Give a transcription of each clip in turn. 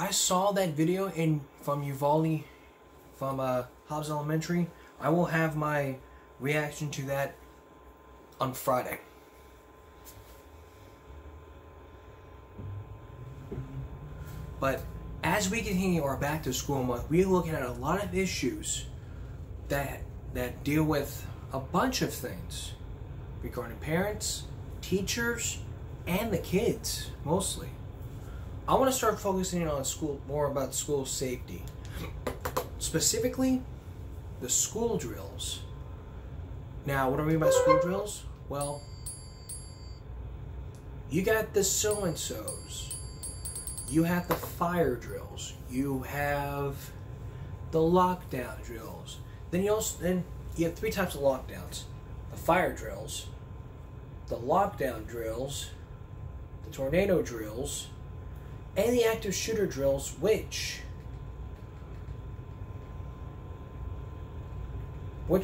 I saw that video from Uvalde, from Hobbs Elementary. I will have my reaction to that on Friday. But as we continue our back to school month, we're looking at a lot of issues that deal with a bunch of things regarding parents, teachers, and the kids mostly. I want to start focusing on more about school safety. Specifically, the school drills. Now, what do I mean by school drills? Well, you got the so-and-sos. You have the fire drills. You have the lockdown drills. Then you have 3 types of lockdowns: the fire drills, the lockdown drills, the tornado drills, and the active shooter drills, which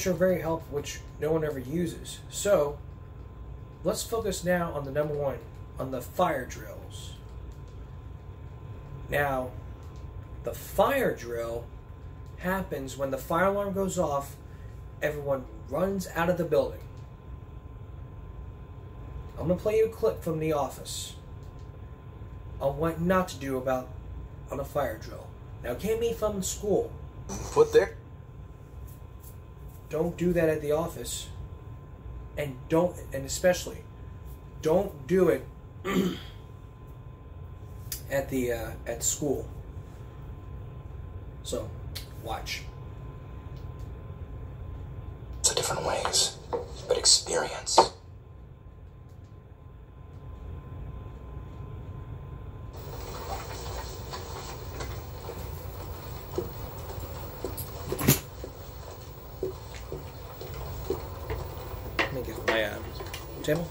are very helpful, which no one ever uses. So let's focus now on the number one, on the fire drills. Now, the fire drill happens when the fire alarm goes off, everyone runs out of the building. I'm going to play you a clip from The Office on what not to do on a fire drill. Now, it can't be from school. Put there. Don't do that at the office, and especially don't do it at school. So, watch. Lots of different ways, but experience. Let me get my table.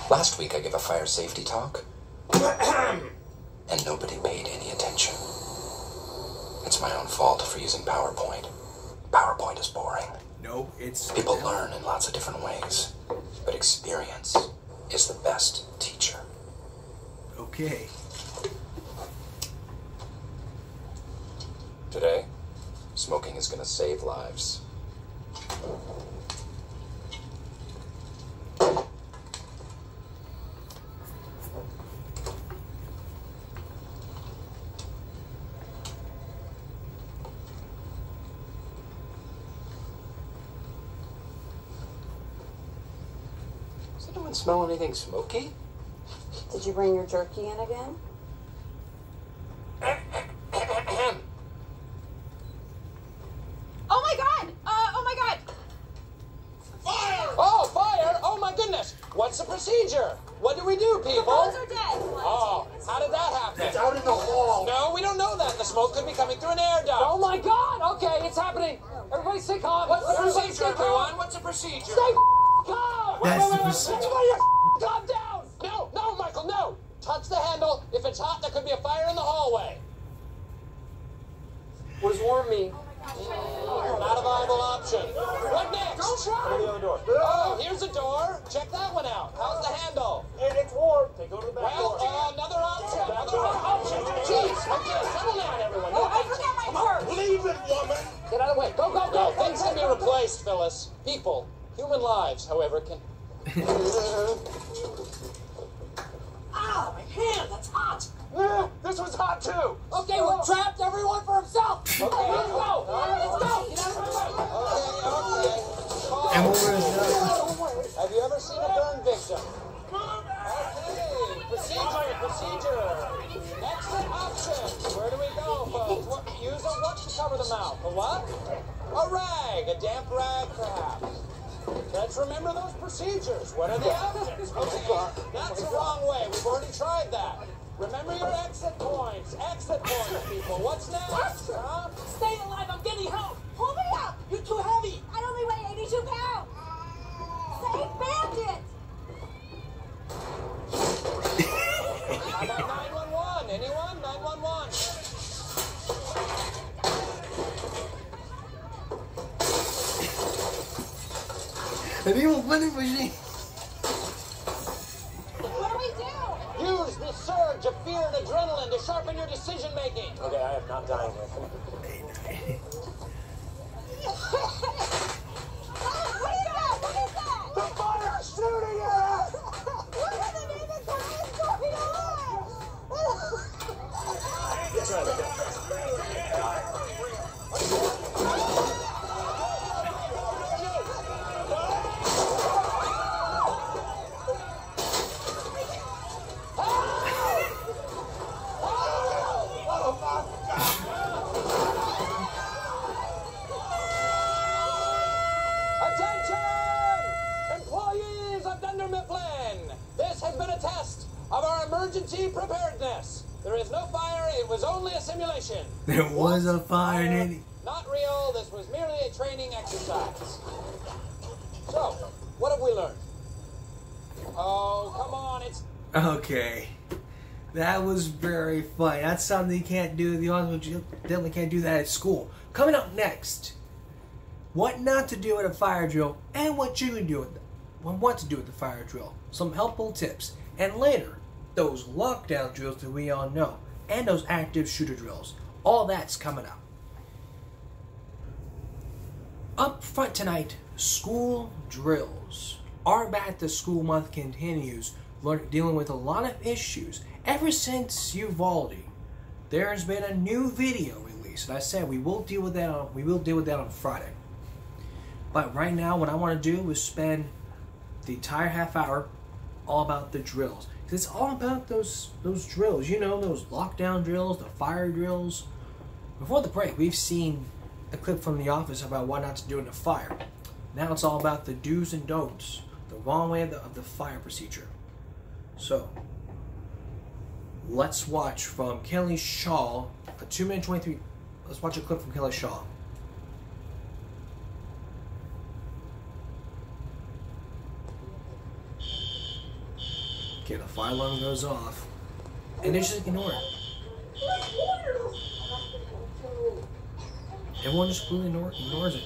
Last week I gave a fire safety talk, and nobody paid any attention. It's my own fault for using PowerPoint. PowerPoint is boring. No, it's... People learn in lots of different ways, but experience is the best teacher. Okay. Today, smoking is going to save lives. Does anyone smell anything smoky? Did you bring your jerky in again? Oh my god! Oh my god! Fire! Oh, fire! Oh my goodness! What's the procedure? What do we do, The people? balls are dead. Oh, how did that happen? It's out in the hall. No, we don't know that. The smoke could be coming through an air duct. Oh my god! Okay, it's happening. Everybody stay calm. What's the Everybody procedure, stay calm. everyone? What's the procedure? Stay calm. That's the procedure. Everybody calm down. No, Michael, no! Touch the handle. If it's hot, there could be a fire in the hallway. What does warm mean? Not a viable option. What next? Don't try. Go to the other door. Oh, here's a door. Check that one out. How's the handle? It's warm. They go to the back Well, door. another option. Another option. Jeez, okay, settle down, everyone. Oh, I forgot my purse. Leave it, woman. Get out of the way. Go, go, go. Things can be replaced, Phyllis. People, human lives, however, can... Ow, my hand, that's hot. This was hot, too. Okay, we're trapped. Everyone for himself. Okay, let's go. Let's go. Get out of the way. And what Okay. was Have you ever seen a burn victim? Okay. Procedure. Exit option. Where do we go, folks? Use a what to cover the mouth? A what? A rag. A damp rag, perhaps. Let's remember those procedures. What are the options? Okay, that's the wrong way. We've already tried that. Remember your exit points. Exit points, people. What's next? Huh? Stay alive. I'm getting help. Pull me up. You're too heavy. I only weigh 82 pounds. Save Bandit. How about 911? Anyone? 911. An evil vending machine. What do we do? Use the surge of fear and adrenaline to sharpen your decision making. Okay, I am not dying here. What is that? What is that? The fire's shooting at us! What in the name of God is going Attention! Employees of Dunder Mifflin! This has been a test of our emergency preparedness. There is no fire, it was only a simulation. There was a fire in it. Not real, this was merely a training exercise. So, what have we learned? Oh, come on, it's... Okay. That was very funny. That's something you can't do. The audience definitely can't do that at school. Coming up next, what not to do at a fire drill and what you can do with what to do with the fire drill. Some helpful tips. And later, those lockdown drills that we all know. And those active shooter drills. All that's coming up. Up front tonight, school drills. Our Back to School Month continues, dealing with a lot of issues. Ever since Uvalde, there's been a new video released, and I said we will deal with that on Friday. But right now, what I want to do is spend the entire half hour all about the drills. Because it's all about those drills. You know, those lockdown drills, the fire drills. Before the break, we've seen a clip from The Office about what not to do in the fire. Now it's all about the do's and don'ts, the wrong way of the fire procedure. So, let's watch from Kelly Shaw, a 2-minute 23. Let's watch a clip from Kelly Shaw. Okay, the fire alarm goes off, and they just ignore it. Everyone just completely ignores it.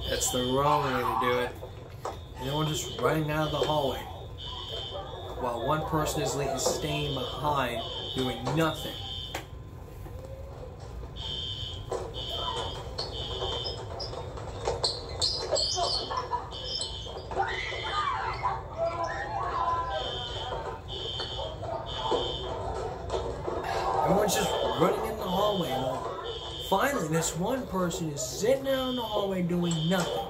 That's the wrong way to do it. And everyone just running out of the hallway, while one person is staying behind doing nothing. Everyone's just running in the hallway. Well, finally, this one person is sitting out in the hallway doing nothing.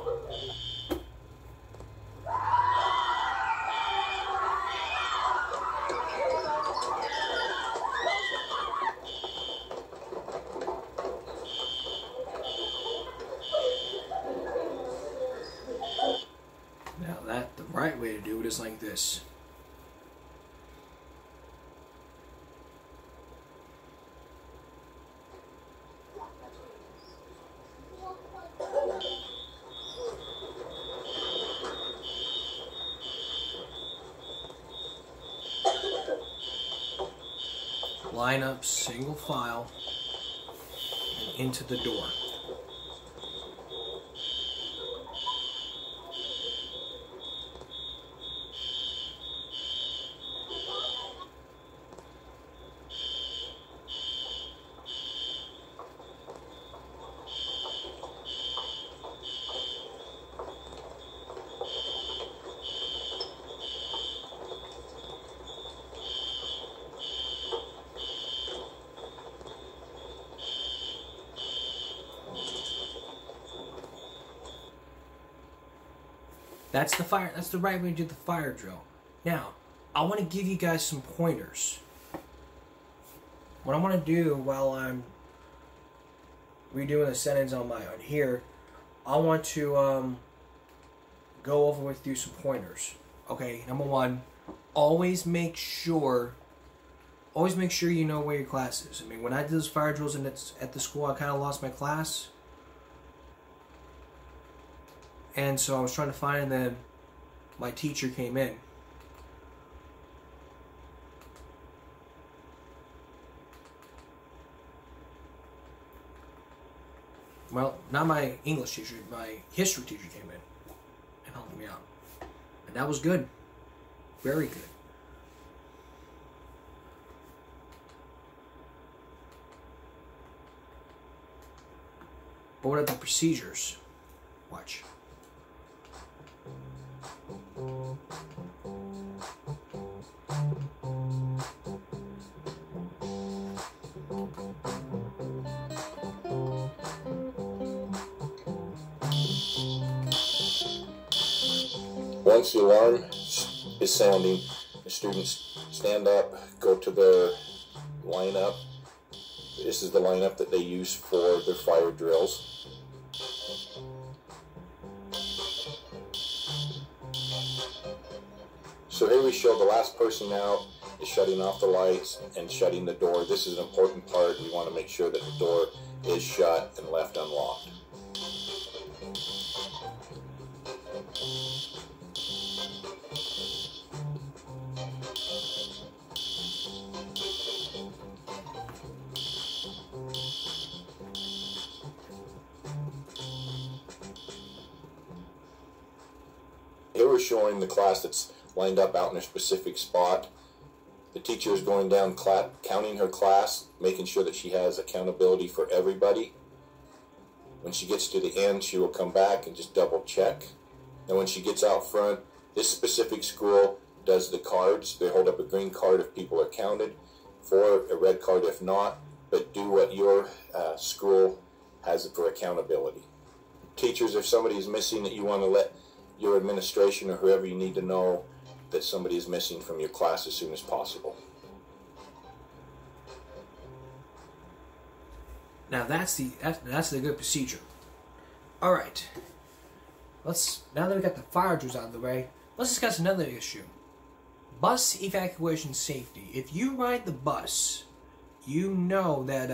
Now the right way to do it is like this. Line up single file and into the door. That's the fire. That's the right way to do the fire drill. Now, I want to give you guys some pointers. What I want to do while I'm redoing the settings on here, I want to go over with you some pointers. Okay, number one, always make sure you know where your class is. I mean, when I did those fire drills at the school, I kind of lost my class. And so I was trying to find, and then my teacher came in. well, not my English teacher, my history teacher came in and helped me out. And that was good. Very good. But what are the procedures? Watch. Once the alarm is sounding, the students stand up, go to their lineup. This is the lineup that they use for their fire drills. So here we show the last person out is shutting off the lights and shutting the door. This is an important part. We want to make sure that the door is shut and left unlocked. Here we're showing the class that's lined up out in a specific spot. The teacher is going down, counting her class, making sure that she has accountability for everybody. When she gets to the end, she will come back and just double check. And when she gets out front, this specific school does the cards. They hold up a green card if people are counted, for a red card if not, but do what your school has for accountability. Teachers, if somebody is missing that you want to let your administration or whoever you need to know that somebody is missing from your class as soon as possible. Now that's the good procedure. All right. Now that we got the fire drills out of the way, let's discuss another issue. Bus evacuation safety. If you ride the bus, you know that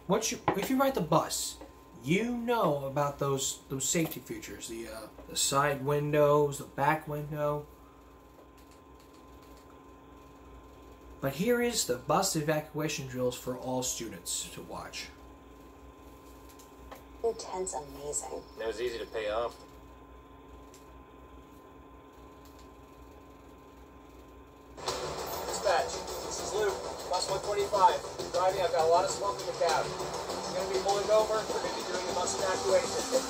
if you ride the bus, you know about those safety features, the side windows, the back window. But here is the bus evacuation drills for all students to watch. Intent's amazing. It was easy to pay off. Dispatch, this is Luke, bus 125. Driving, I've got a lot of smoke in the cab. We're going to be pulling over. We're going to be doing the bus evacuation.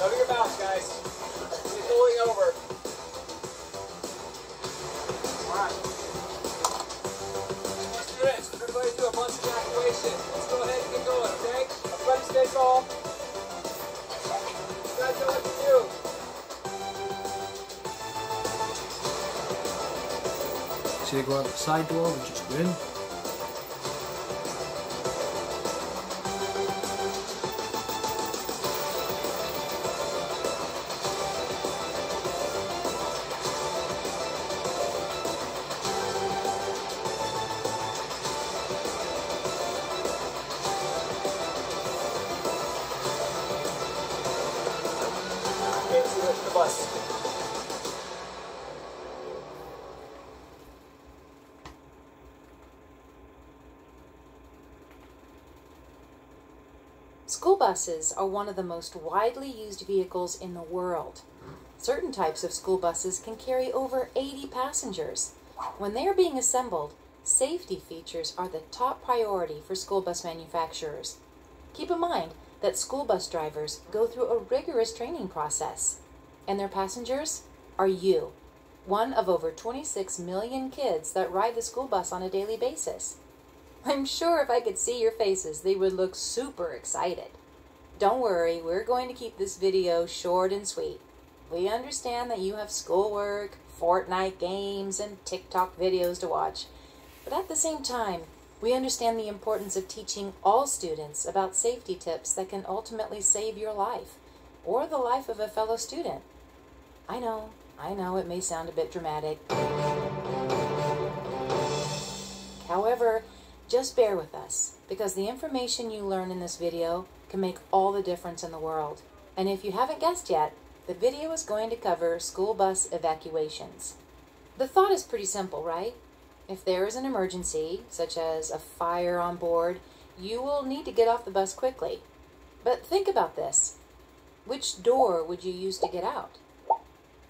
Cover your mouths, guys. We're pulling over. All right. Students, everybody do a bus evacuation. Let's go ahead and get going, okay? Everybody stay calm. You guys know what to do. See, they go out the side door, which is good. The bus. School buses are one of the most widely used vehicles in the world. Certain types of school buses can carry over 80 passengers. When they are being assembled, safety features are the top priority for school bus manufacturers. Keep in mind that school bus drivers go through a rigorous training process. And their passengers are you, one of over 26 million kids that ride the school bus on a daily basis. I'm sure if I could see your faces, they would look super excited. Don't worry, we're going to keep this video short and sweet. We understand that you have schoolwork, Fortnite games, and TikTok videos to watch. But at the same time, we understand the importance of teaching all students about safety tips that can ultimately save your life, or the life of a fellow student. I know, it may sound a bit dramatic. However, just bear with us, because the information you learn in this video can make all the difference in the world. And if you haven't guessed yet, the video is going to cover school bus evacuations. The thought is pretty simple, right? If there is an emergency, such as a fire on board, you will need to get off the bus quickly. But think about this. Which door would you use to get out?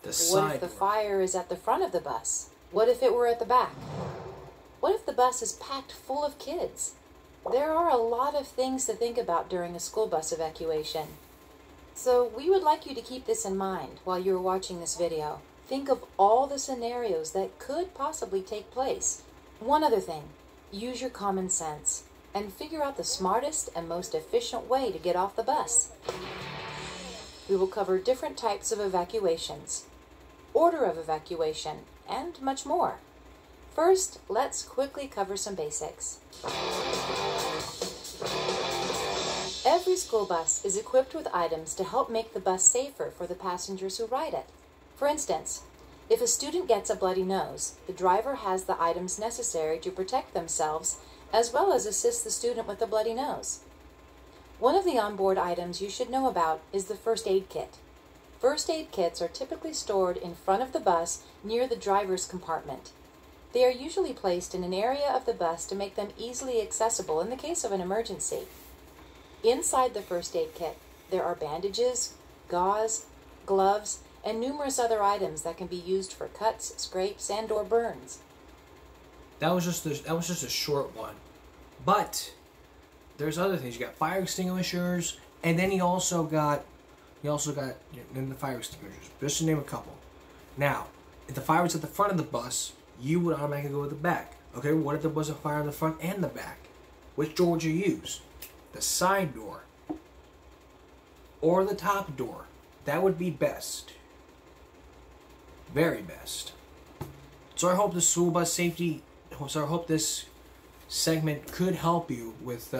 The What side if the door. fire is at the front of the bus? What if it were at the back? What if the bus is packed full of kids? There are a lot of things to think about during a school bus evacuation. So we would like you to keep this in mind while you're watching this video. Think of all the scenarios that could possibly take place. One other thing, use your common sense and figure out the smartest and most efficient way to get off the bus. We will cover different types of evacuations, order of evacuation, and much more. First, let's quickly cover some basics. Every school bus is equipped with items to help make the bus safer for the passengers who ride it. For instance, if a student gets a bloody nose, the driver has the items necessary to protect themselves as well as assist the student with the bloody nose. One of the onboard items you should know about is the first aid kit. First aid kits are typically stored in front of the bus near the driver's compartment. They are usually placed in an area of the bus to make them easily accessible in the case of an emergency. Inside the first aid kit, there are bandages, gauze, gloves, and numerous other items that can be used for cuts, scrapes, and/or burns. That was just a short one, but there's other things. You got fire extinguishers, and then you also got the fire extinguishers. Just to name a couple. Now, if the fire was at the front of the bus, you would automatically go with the back. Okay, what if there was a fire in the front and the back? Which door would you use? The side door or the top door? That would be best. Very best. So I hope the school bus safety. So I hope this segment could help you with.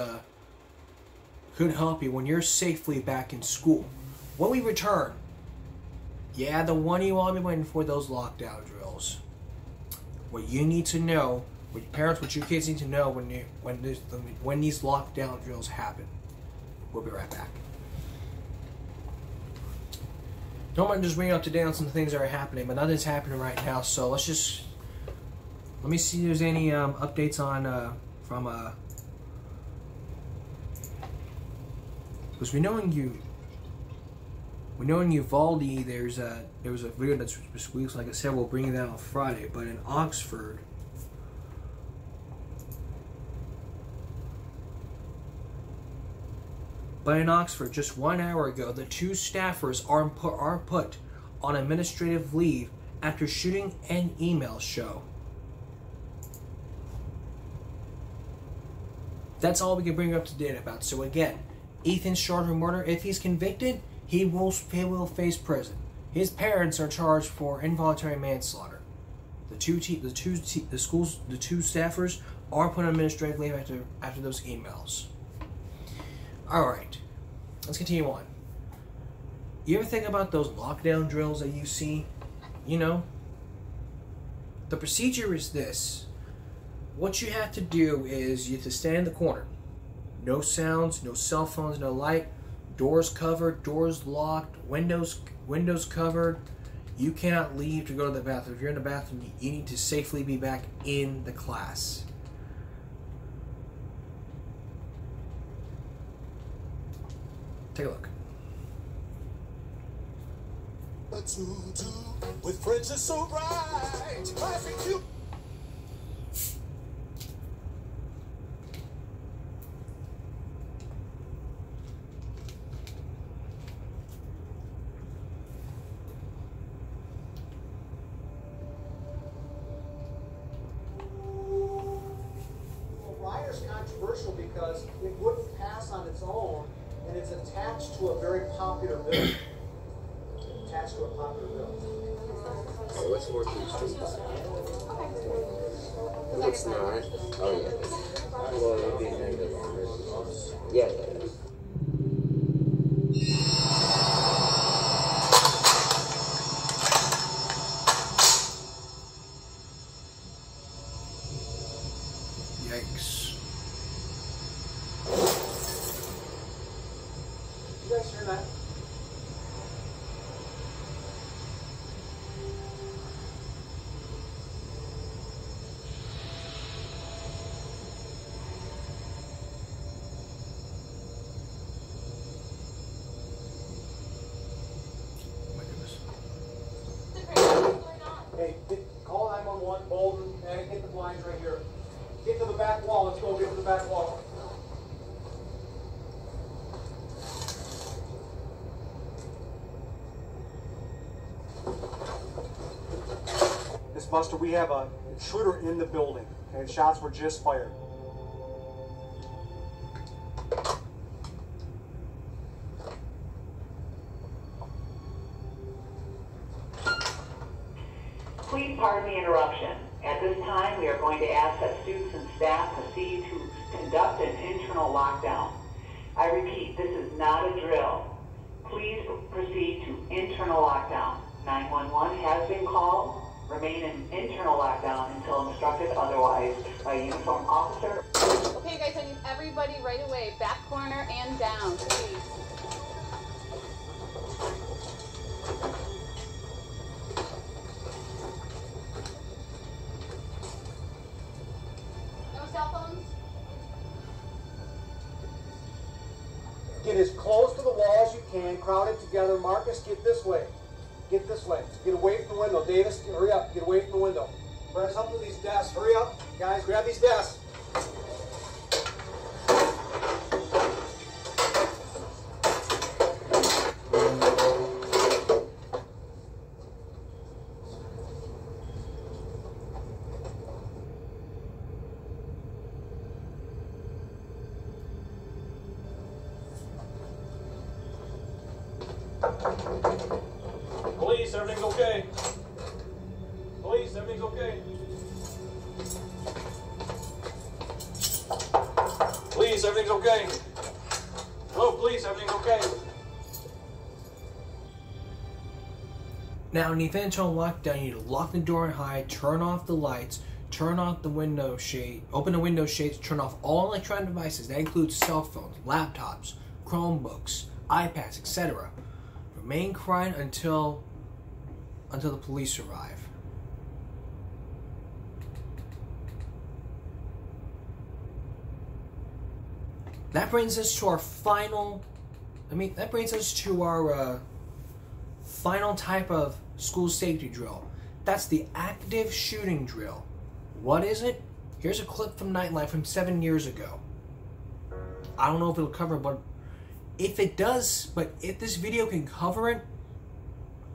Could help you when you're safely back in school. When we return, yeah, the one you all been waiting for, those lockdown drills. What you need to know, what your parents, what your kids need to know when these lockdown drills happen. We'll be right back. Don't mind just bringing up to date on some things that are happening, but nothing's happening right now. So let me see if there's any updates on from because we know in Uvalde there was a video that's released, like I said, we'll bring that on Friday, but in Oxford, just 1 hour ago, the two staffers are put on administrative leave after shooting an email show. That's all we can bring up to date about. So again, Ethan's charged with murder. If he's convicted, he will face prison. His parents are charged for involuntary manslaughter. The two staffers are put on administrative leave after those emails. All right, let's continue on. You ever think about those lockdown drills that you see? You know, the procedure is this. What you have to do is you have to stand in the corner. No sounds, no cell phones, no light. Doors covered, doors locked, windows covered. You cannot leave to go to the bathroom. If you're in the bathroom, you need to safely be back in the class. Take a look. With friends is so right. Classic you. Controversial because it wouldn't pass on its own, and it's attached to a very popular bill. What's more to the street? It's not. Oh, yeah. Well, it would be negative on it. Yeah. Yikes. You guys hear that? Buster, we have a intruder in the building, and shots were just fired. Please pardon the interruption. At this time, we are going to ask that students and staff proceed to conduct an internal lockdown. I repeat, this is not a drill. Please proceed to internal lockdown. 911 has been called. Remain in internal lockdown until instructed otherwise by a uniformed officer. Okay, guys, I need everybody right away. Back corner and down, please. No cell phones? Get as close to the wall as you can. Crowd it together. Marcus, get this way. Get this way. Get away from the window. Davis, hurry up. Get away from the window. Press up to these desks. Hurry up. Guys, grab these desks. Police, everything's okay. Police, everything's okay. Police, everything's okay. Hello, police, everything's okay. Now, in the event of lockdown, you need to lock the door and hide, turn off the lights, turn off the window shade, open the window shades, turn off all electronic devices. That includes cell phones, laptops, Chromebooks, iPads, etc. Remain quiet until the police arrive. That brings us to our final. That brings us to our final type of school safety drill. That's the active shooting drill. What is it? Here's a clip from Nightlife from 7 years ago. I don't know if it'll cover it, but if it does, if this video can cover it,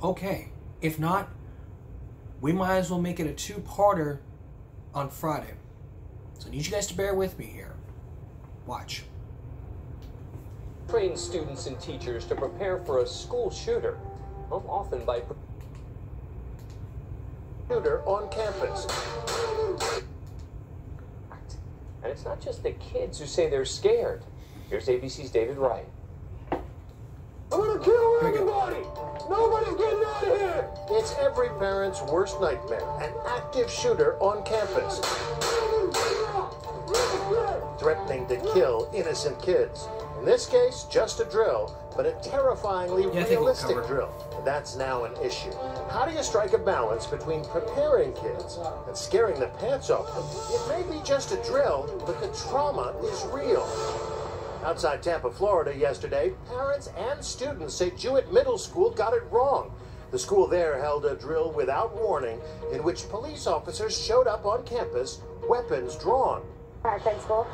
okay. If not, we might as well make it a two-parter on Friday. So I need you guys to bear with me here. Watch. Train students and teachers to prepare for a school shooter, often by shooter on campus. And it's not just the kids who say they're scared. Here's ABC's David Wright. I'm gonna kill everybody! Nobody's getting out of here! It's every parent's worst nightmare, an active shooter on campus. Threatening to kill innocent kids. In this case, just a drill, but a terrifyingly realistic drill. That's now an issue. How do you strike a balance between preparing kids and scaring the pants off them? It may be just a drill, but the trauma is real. Outside Tampa, Florida yesterday, parents and students say Jewett Middle School got it wrong. The school there held a drill without warning in which police officers showed up on campus, weapons drawn. Our principal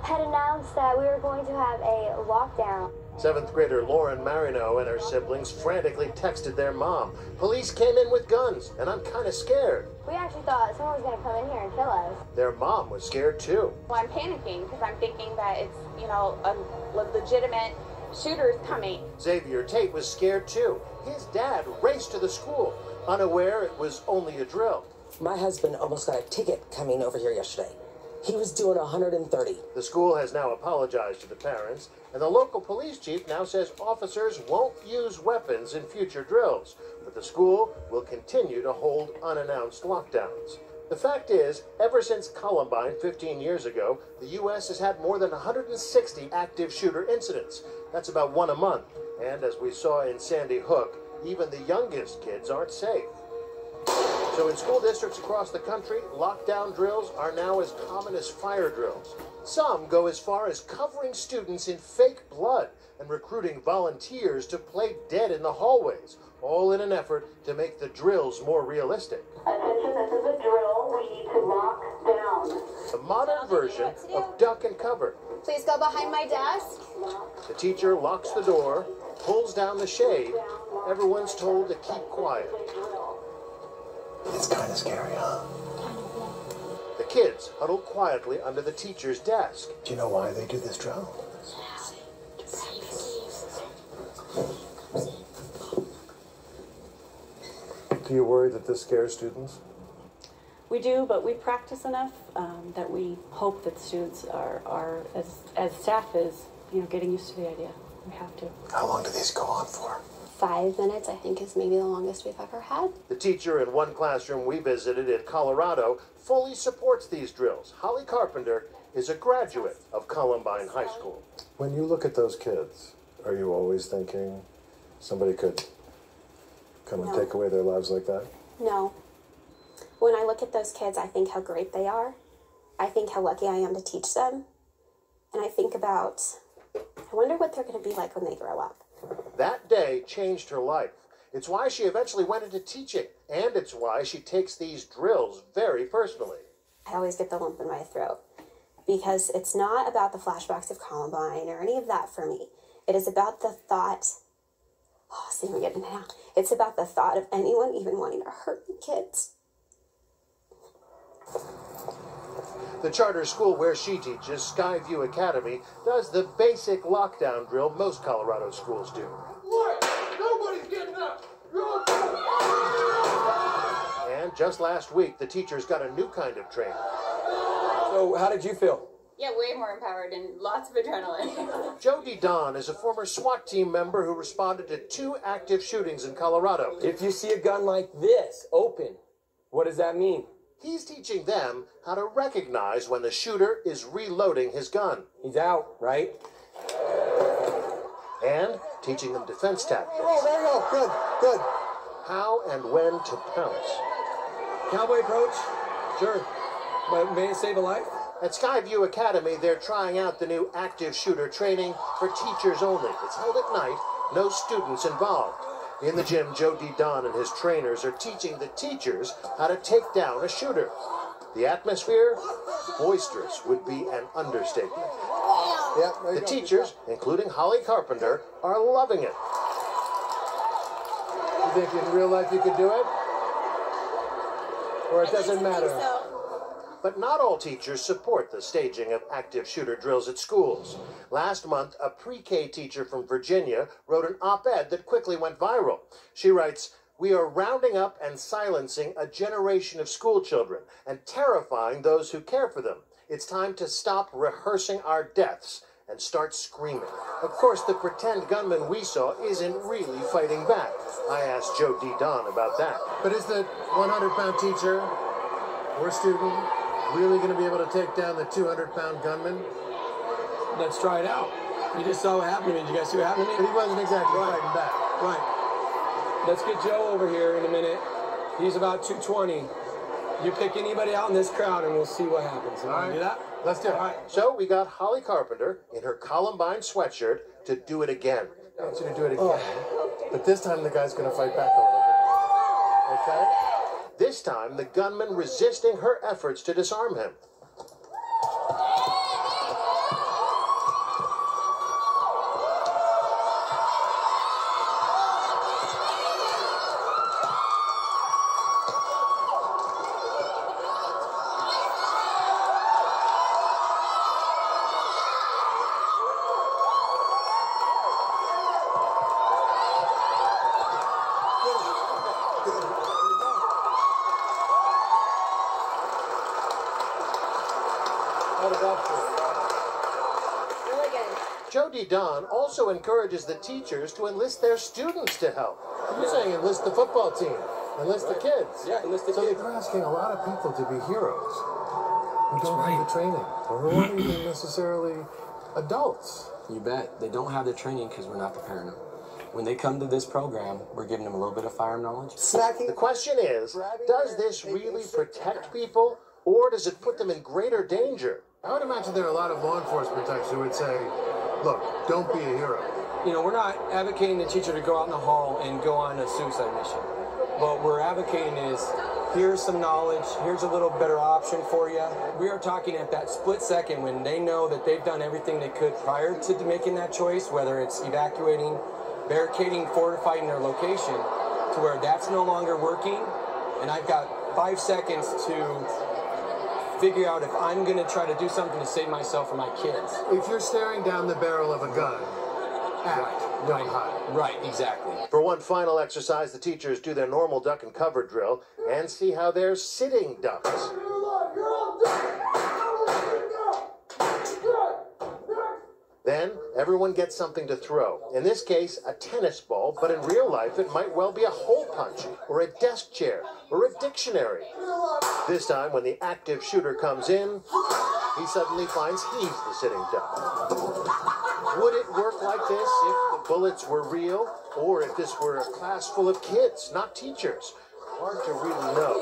had announced that we were going to have a lockdown. 7th grader Lauren Marino and her siblings frantically texted their mom. Police came in with guns, and I'm kind of scared. We actually thought someone was going to come in here and kill us. Their mom was scared too. Well, I'm panicking because I'm thinking that it's, a legitimate shooter's coming. Xavier Tate was scared too. His dad raced to the school, unaware it was only a drill. My husband almost got a ticket coming over here yesterday. He was doing 130. The school has now apologized to the parents, and the local police chief now says officers won't use weapons in future drills, but the school will continue to hold unannounced lockdowns. The fact is, ever since Columbine 15 years ago, the U.S. has had more than 160 active shooter incidents. That's about one a month. And as we saw in Sandy Hook, even the youngest kids aren't safe. So in school districts across the country, lockdown drills are now as common as fire drills. Some go as far as covering students in fake blood and recruiting volunteers to play dead in the hallways, all in an effort to make the drills more realistic. Attention, this is a drill. We need to lock down. A modern version of duck and cover. Please go behind my desk. The teacher locks the door, pulls down the shade. Everyone's told to keep quiet. It's kind of scary, huh? The kids huddle quietly under the teacher's desk. Do you know why they do this drill? Do you worry that this scares students? We do, but we practice enough that we hope that students are as staff is, getting used to the idea. We have to. How long do these go on for? 5 minutes, I think, is maybe the longest we've ever had. The teacher in one classroom we visited in Colorado fully supports these drills. Holly Carpenter is a graduate of Columbine High School. When you look at those kids, are you always thinking somebody could come and take away their lives like that? No. When I look at those kids, I think how great they are. I think how lucky I am to teach them. And I think about, I wonder what they're going to be like when they grow up. That day changed her life. It's why she eventually went into teaching, and it's why she takes these drills very personally. I always get the lump in my throat because it's not about the flashbacks of Columbine or any of that for me. It is about the thought, see, I'm getting it now. It's about the thought of anyone even wanting to hurt the kids. The charter school where she teaches, Skyview Academy, does the basic lockdown drill most Colorado schools do. What? Nobody's getting up! And just last week, the teachers got a new kind of training. So, how did you feel? Yeah, way more empowered and lots of adrenaline. Jody Don is a former SWAT team member who responded to 2 active shootings in Colorado. If you see a gun like this, open, what does that mean? He's teaching them how to recognize when the shooter is reloading his gun. He's out, right? And teaching them defense tactics. Oh, there you go. Good, good. How and when to pounce. Cowboy approach? Sure. But may it save a life? At Skyview Academy, they're trying out the new active shooter training for teachers only. It's held at night, no students involved. In the gym, Jody Don and his trainers are teaching the teachers how to take down a shooter. The atmosphere? Boisterous would be an understatement. Yeah, the teachers, including Holly Carpenter, are loving it. You think in real life you could do it? Or it doesn't matter? But not all teachers support the staging of active shooter drills at schools. Last month, a pre-K teacher from Virginia wrote an op-ed that quickly went viral. She writes, "We are rounding up and silencing a generation of school children and terrifying those who care for them. It's time to stop rehearsing our deaths and start screaming." Of course, the pretend gunman we saw isn't really fighting back. I asked Joe D. Don about that. But is the 100-pound teacher or student really going to be able to take down the 200-pound gunman? Let's try it out. You just saw what happened to me. Did you guys see what happened to me? But he wasn't exactly fighting back. Right. Let's get Joe over here in a minute. He's about 220. You pick anybody out in this crowd and we'll see what happens. You want to do that? Let's do it. All right. So we got Holly Carpenter in her Columbine sweatshirt to do it again. I want you to do it again. But this time the guy's going to fight back a little bit. Okay? This time, the gunman resisting her efforts to disarm him. Jody Don also encourages the teachers to enlist their students to help. You're saying enlist the football team, enlist the kids. Yeah, enlist the kids. So they're asking a lot of people to be heroes who don't have the training or who aren't even necessarily adults. You bet. They don't have the training because we're not preparing them. When they come to this program, we're giving them a little bit of firearm knowledge. The question is, does this really protect people or does it put them in greater danger? I would imagine there are a lot of law enforcement types who would say, look, don't be a hero. You know, we're not advocating the teacher to go out in the hall and go on a suicide mission. What we're advocating is, here's some knowledge, here's a little better option for you. We are talking at that split second when they know that they've done everything they could prior to making that choice, whether it's evacuating, barricading, fortifying their location, to where that's no longer working, and I've got 5 seconds to figure out if I'm going to try to do something to save myself or my kids. If you're staring down the barrel of a gun, act, don't hide. Right, exactly. For one final exercise, the teachers do their normal duck and cover drill and see how they're sitting ducks. Then, everyone gets something to throw. In this case, a tennis ball, but in real life, it might well be a hole punch, or a desk chair, or a dictionary. This time, when the active shooter comes in, he suddenly finds he's the sitting duck. Would it work like this if the bullets were real, or if this were a class full of kids, not teachers? Hard to really know.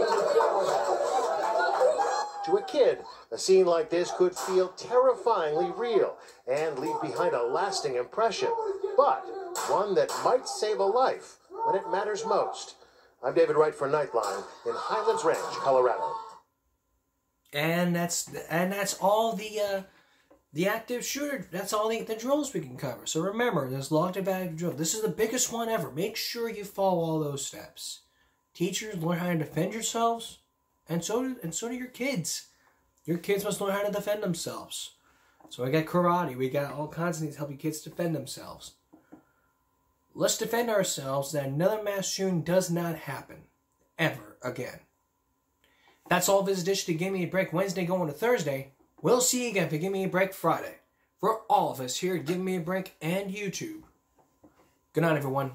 To a kid, a scene like this could feel terrifyingly real and leave behind a lasting impression, but one that might save a life when it matters most. I'm David Wright for Nightline in Highlands Ranch, Colorado. And that's all the active shooter. That's all the drills we can cover. So remember, this locked and bag drill. This is the biggest one ever. Make sure you follow all those steps. Teachers, learn how to defend yourselves. And so do your kids. Your kids must learn how to defend themselves. So we got karate. We got all kinds of things to help your kids defend themselves. Let's defend ourselves that another mass shooting does not happen. Ever again. That's all for this edition of Give Me a Break Wednesday going to Thursday. We'll see you again for Give Me a Break Friday. For all of us here at Give Me a Break and YouTube. Good night, everyone.